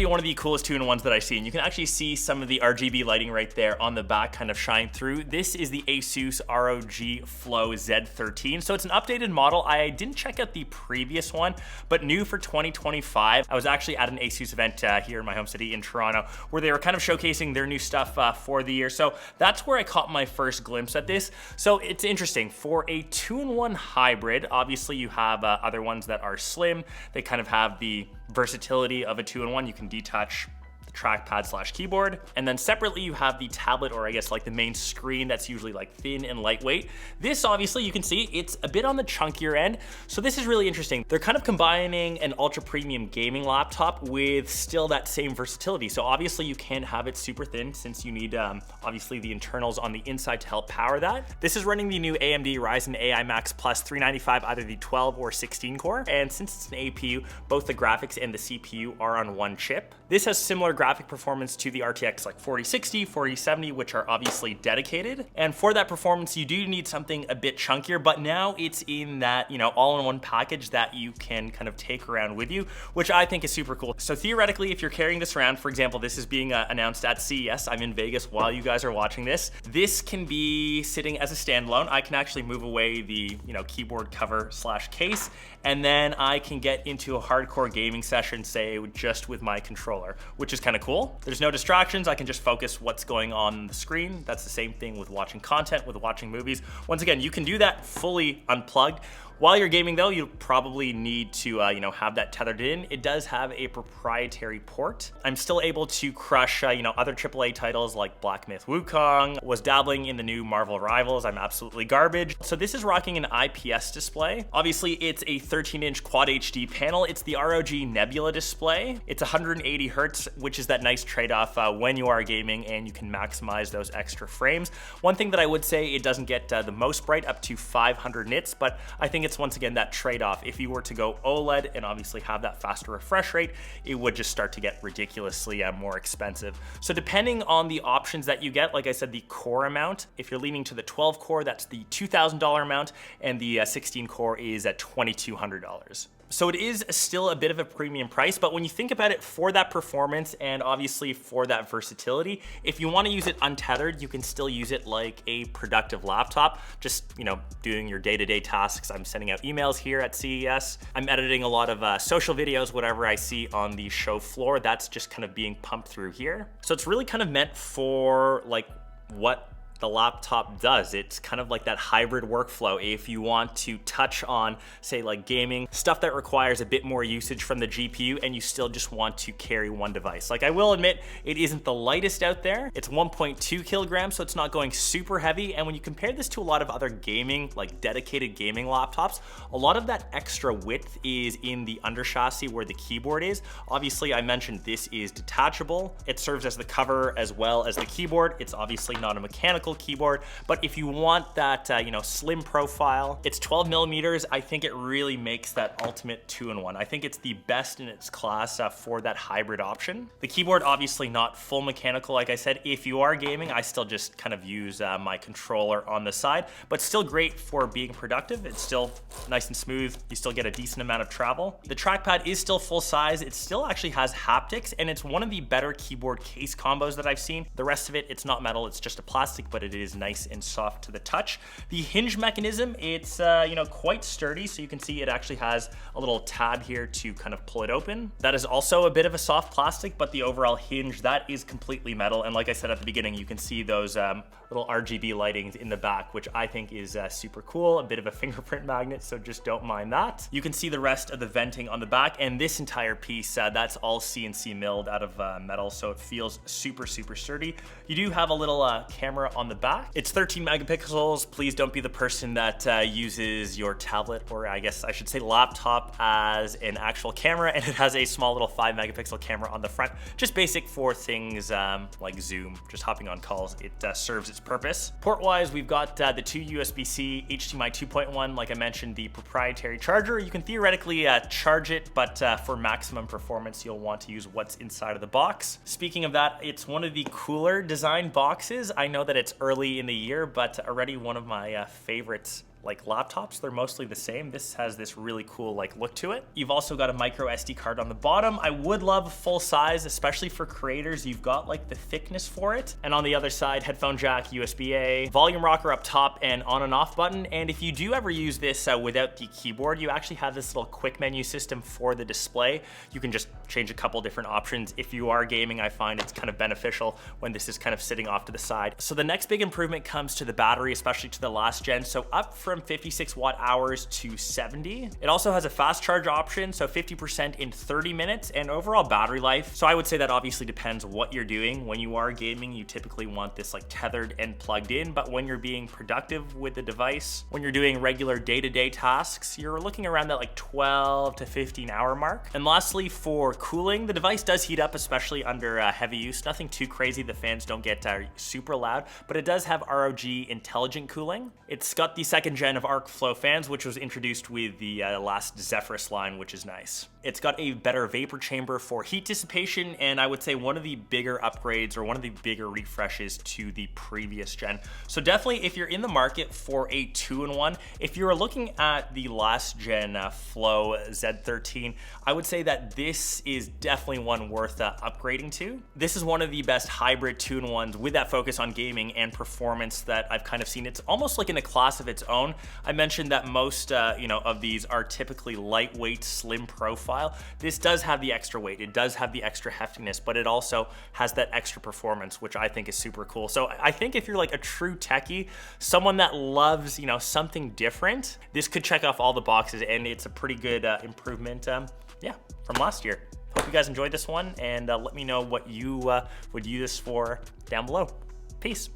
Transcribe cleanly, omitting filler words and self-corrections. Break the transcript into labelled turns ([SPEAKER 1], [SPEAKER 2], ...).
[SPEAKER 1] be one of the coolest 2-in-1s that I've seen. You can actually see some of the RGB lighting right there on the back kind of shine through. This is the ASUS ROG Flow Z13. So it's an updated model. I didn't check out the previous one, but new for 2025. I was actually at an ASUS event here in my home city in Toronto where they were kind of showcasing their new stuff for the year. So that's where I caught my first glimpse at this. So it's interesting. For a 2-in-1 hybrid, obviously you have other ones that are slim. They kind of have the versatility of a 2-in-1. You can detach the trackpad / keyboard. And then separately you have the tablet, or I guess like the main screen, that's usually like thin and lightweight. This obviously you can see it's a bit on the chunkier end. So this is really interesting. They're kind of combining an ultra premium gaming laptop with still that same versatility. So obviously you can't have it super thin since you need obviously the internals on the inside to help power that. This is running the new AMD Ryzen AI Max Plus 395, either the 12 or 16 core. And since it's an APU, both the graphics and the CPU are on one chip. This has similar graphic performance to the RTX like 4060, 4070, which are obviously dedicated. And for that performance, you do need something a bit chunkier, but now it's in that, you know, all-in-one package that you can kind of take around with you, which I think is super cool. So theoretically, if you're carrying this around, for example, this is being announced at CES. I'm in Vegas while you guys are watching this. This can be sitting as a standalone. I can actually move away the, you know, keyboard cover / case, and then I can get into a hardcore gaming session, say just with my controller, which is kind of cool. There's no distractions. I can just focus what's going on the screen. That's the same thing with watching content, with watching movies. Once again, you can do that fully unplugged. While you're gaming though, you probably need to you know, have that tethered in. It does have a proprietary port. I'm still able to crush you know, other AAA titles like Black Myth Wukong, was dabbling in the new Marvel Rivals. I'm absolutely garbage. So this is rocking an IPS display. Obviously it's a 13-inch Quad HD panel. It's the ROG Nebula display. It's 180 Hertz, which is that nice trade-off when you are gaming and you can maximize those extra frames. One thing that I would say, it doesn't get the most bright, up to 500 nits, but I think it's once again that trade-off. If you were to go OLED and obviously have that faster refresh rate, it would just start to get ridiculously more expensive. So depending on the options that you get, like I said, the core amount, if you're leaning to the 12 core, that's the $2,000 amount, and the 16 core is at $2,200. So it is still a bit of a premium price, but when you think about it, for that performance and obviously for that versatility, if you want to use it untethered, you can still use it like a productive laptop, just, you know, doing your day-to-day tasks. I'm sending out emails here at CES. I'm editing a lot of social videos, whatever I see on the show floor, that's just kind of being pumped through here. So it's really kind of meant for like what the laptop does. It's kind of like that hybrid workflow. If you want to touch on, say, like gaming, stuff that requires a bit more usage from the GPU and you still just want to carry one device. Like, I will admit, it isn't the lightest out there. It's 1.2 kilograms, so it's not going super heavy. And when you compare this to a lot of other gaming, like dedicated gaming laptops, a lot of that extra width is in the under chassis where the keyboard is. Obviously, I mentioned this is detachable. It serves as the cover as well as the keyboard. It's obviously not a mechanical keyboard, but if you want that you know, slim profile, it's 12 millimeters. I think it really makes that ultimate 2-in-1. I think it's the best in its class for that hybrid option. The keyboard, obviously not full mechanical. Like I said, if you are gaming, I still just kind of use my controller on the side, but still great for being productive. It's still nice and smooth. You still get a decent amount of travel. The trackpad is still full size. It still actually has haptics, and it's one of the better keyboard case combos that I've seen. The rest of it, it's not metal, it's just a plastic, but it is nice and soft to the touch. The hinge mechanism, it's you know, quite sturdy, so you can see it actually has a little tab here to kind of pull it open. That is also a bit of a soft plastic, but the overall hinge, that is completely metal. And like I said at the beginning, you can see those little RGB lightings in the back, which I think is super cool. A bit of a fingerprint magnet, so just don't mind that. You can see the rest of the venting on the back, and this entire piece, that's all CNC milled out of metal, so it feels super, super sturdy. You do have a little camera on the back. It's 13 megapixels. Please don't be the person that uses your tablet, or I guess I should say laptop, as an actual camera, and it has a small little 5 megapixel camera on the front. Just basic for things like Zoom, just hopping on calls. It serves its purpose. Port-wise, we've got the two USB-C, HDMI 2.1, like I mentioned, the proprietary charger. You can theoretically charge it, but for maximum performance, you'll want to use what's inside of the box. Speaking of that, it's one of the cooler design boxes. I know that it's early in the year, but already one of my favorites like laptops, they're mostly the same. This has this really cool like look to it. You've also got a micro SD card on the bottom. I would love full size, especially for creators. You've got like the thickness for it. And on the other side, headphone jack, USB-A, volume rocker up top, and on and off button. And if you do ever use this without the keyboard, you actually have this little quick menu system for the display. You can just change a couple different options. If you are gaming, I find it's kind of beneficial when this is kind of sitting off to the side. So the next big improvement comes to the battery, especially to the last gen. So up from 56 watt hours to 70. It also has a fast charge option, so 50% in 30 minutes, and overall battery life. So I would say that obviously depends what you're doing. When you are gaming, you typically want this like tethered and plugged in, but when you're being productive with the device, when you're doing regular day-to-day tasks, you're looking around that like 12 to 15 hour mark. And lastly, for cooling, the device does heat up, especially under heavy use. Nothing too crazy, the fans don't get super loud, but it does have ROG intelligent cooling. It's got the second gen of ROG Flow fans, which was introduced with the last Zephyrus line, which is nice. It's got a better vapor chamber for heat dissipation, and I would say one of the bigger upgrades or one of the bigger refreshes to the previous gen. So definitely, if you're in the market for a 2-in-1, if you're looking at the last gen Flow Z13, I would say that this is definitely one worth upgrading to. This is one of the best hybrid 2-in-1s with that focus on gaming and performance that I've kind of seen. It's almost like in a class of its own. I mentioned that most of these are typically lightweight, slim profile. This does have the extra weight, it does have the extra heftiness, but it also has that extra performance, which I think is super cool. So I think if you're like a true techie, someone that loves something different, this could check off all the boxes, and it's a pretty good improvement from last year. Hope you guys enjoyed this one, and let me know what you would use this for down below. Peace.